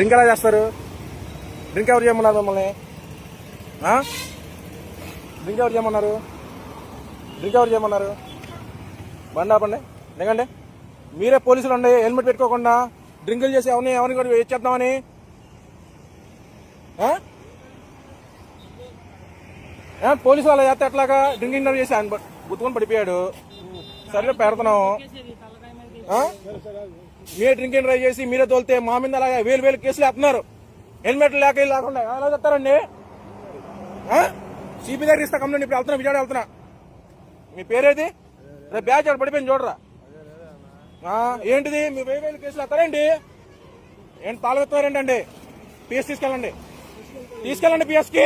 Drink ఎలా చేస్తారు? Drink ఎవరు చేయమన్నారు మమ్మల్ని? డ్రింక్ ఎవరు చేయమన్నారు? డ్రింక్ ఎవరు చేయమన్నారు? బండి ఆపండి, ఎందుకండి మీరే పోలీసులు అండి. హెల్మెట్ పెట్టుకోకుండా డ్రింకులు చేసి ఎవరిని కూడా చేద్దామని పోలీసులు అలా చేస్తే ఎట్లాగా? డ్రింకింగ్ డ్రైవ్ చేసి ఆయన గుర్తుకొని పడిపోయాడు. సరే పెడుతున్నాం. మీరే డ్రింకింగ్ డ్రైవ్ చేసి మీరే తోలితే మా మీద అలాగా వేలు కేసులు వేస్తున్నారు. హెల్మెట్ లేకుండా ఎలా చెప్తారండి? సిపి దగ్గర ఇస్తా కంప్లైంట్. ఇప్పుడు వెళ్తున్నా, విజయవాడ వెళ్తున్నా. మీ పేరేది? రేపు బ్యాచ్ అక్కడ పడిపోయింది చూడరా. ఏంటిది మీ 1000 కేసులు వేస్తారండి? ఏంటి తాళెత్తారేంటండి? పిఎస్ తీసుకెళ్ళండి, పిఎస్కి.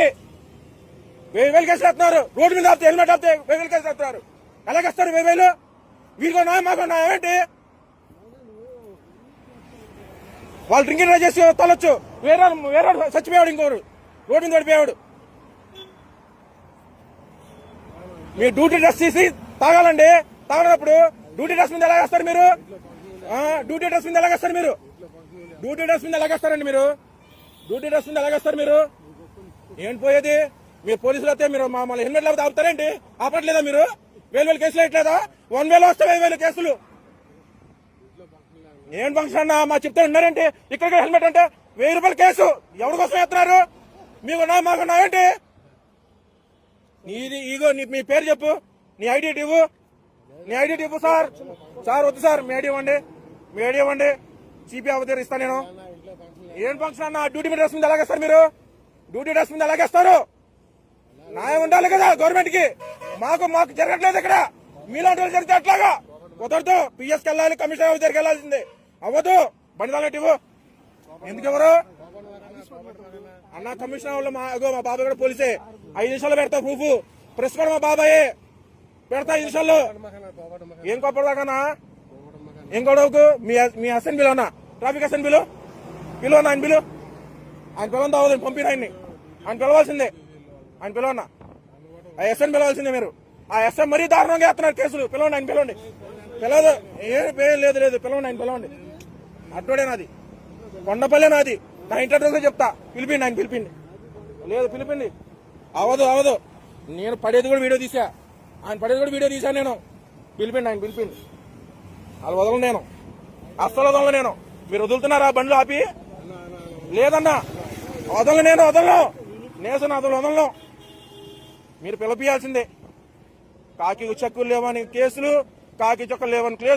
1000 కేసులు వేస్తున్నారు. రోడ్డు మీద ఆపితే హెల్మెట్ ఆపితే 1000 కేసులు వేస్తున్నారు. ఎలాగేస్తారు 1000? వీరికో నాయ మాకో నాయ ఏంటి? వాళ్ళు డ్రింకింగ్ డ్రైవ్ చేసి తొలొచ్చు, వేరే చచ్చిపోయాడు, ఇంకోరు రోడ్డు మీద పడిపోయాడు. మీ డ్యూటీ డ్రెస్ తీసి తాగాలండి. తాగనప్పుడు డ్యూటీ డ్రెస్ మీద ఎలాగేస్తారు మీరు? డ్యూటీ డ్రెస్ మీద ఎలాగేస్తారు మీరు? డ్యూటీ డ్రెస్ మీద ఎలాగేస్తారండి మీరు? డ్యూటీ డ్రెస్ మీద ఎలాగేస్తారు మీరు? ఏంటి పోయేది? మీరు పోలీసులు అయితే మీరు మమ్మల్ని హెల్మెట్ లేకపోతే ఆపుతారేంటి? ఆపట్లేదా మీరు? 1000 కేసులు వేయట్లేదా? 1000 వస్తే 1000 కేసులు. ఏం ఫంక్షన్ అన్నా మా చెప్తే ఉన్నారేంటి? ఇక్కడ హెల్మెట్ అంటే 1000 రూపాయల కేసు. ఎవరి కోసం వేస్తున్నారు? మీకున్నా మాకున్నా ఏంటి? నీది ఈగో. మీ పేరు చెప్పు, నీ ఐడి ఇవ్వు, నీ ఐడి ఇవ్వు. సార్ వద్దు సార్, మీ ఐడి ఇవ్వండి. సిపి అవతీరు ఇస్తా నేను. ఏం ఫంక్షన్ అన్న? డ్యూటీ డ్రెస్ మీద ఎలాగేస్తారు మీరు? డ్యూటీ డ్రెస్ మీద ఎలాగేస్తారు? న్యాయం ఉండాలి కదా గవర్నమెంట్ కి. మాకు జరగట్లేదు ఇక్కడ. మీలాంటి వాళ్ళు జరిగితే అట్లాగా కుదరదు. పిఎస్కి వెళ్ళాలి, కమిషనర్ దగ్గరికి వెళ్ళాల్సిందే. అవ్వదు. బండి తాళెట్టు ఇవ్వు. ఎందుకు ఎవరు అన్న? కమిషనర్ వాళ్ళు మా బాబాయ్ కూడా పోలీసే. 5 నిమిషాలు పెడతా ప్రూఫ్. ప్రెస్ కూడా మా బాబాయే పెడతా 5 నిమిషాల్లో. ఏం కోపడదాకనా? ఏం గొడవకు? మీ అసెంబ్లీ పిలవనా? ట్రాఫిక్ అసెంబ్లీలో పిలువనా? ఆయన పిలవంతా అవ్వదు. పంపిన ఆయన పిలవాల్సిందే. ఆయన పిలవన్నా? ఆ ఎస్ఎన్ పిలవాల్సిందే మీరు. ఆ ఎస్ఎం మరీ దారుణంగా వేస్తున్నారు కేసులు. పిలవండి, ఆయన పిలవండి. పిలవదు. ఏం లేదు, పిలవండి, ఆయన పిలవండి. అట్టోడే నాది, కొండపల్లె నాది. నా ఇంటర్ చెప్తా. పిలిపిండి, ఆయన పిలిపిండి. లేదు పిలిపిండి. అవదు. నేను పడేది కూడా వీడియో తీసా. ఆయన పడేది కూడా వీడియో తీసా నేను. పిలిపిండి, ఆయన పిలిపిండి. వాళ్ళు వదలను నేను, అస్సలు వదలను నేను. మీరు వదులుతున్నారా బండ్లు ఆపి? లేదన్నా, వదలను. నేసన వదలను. మీరు పిలిపియాల్సిందే. కాకి చెక్కులు లేవని కేసులు, కాకి చొక్కలు లేవని కేసు.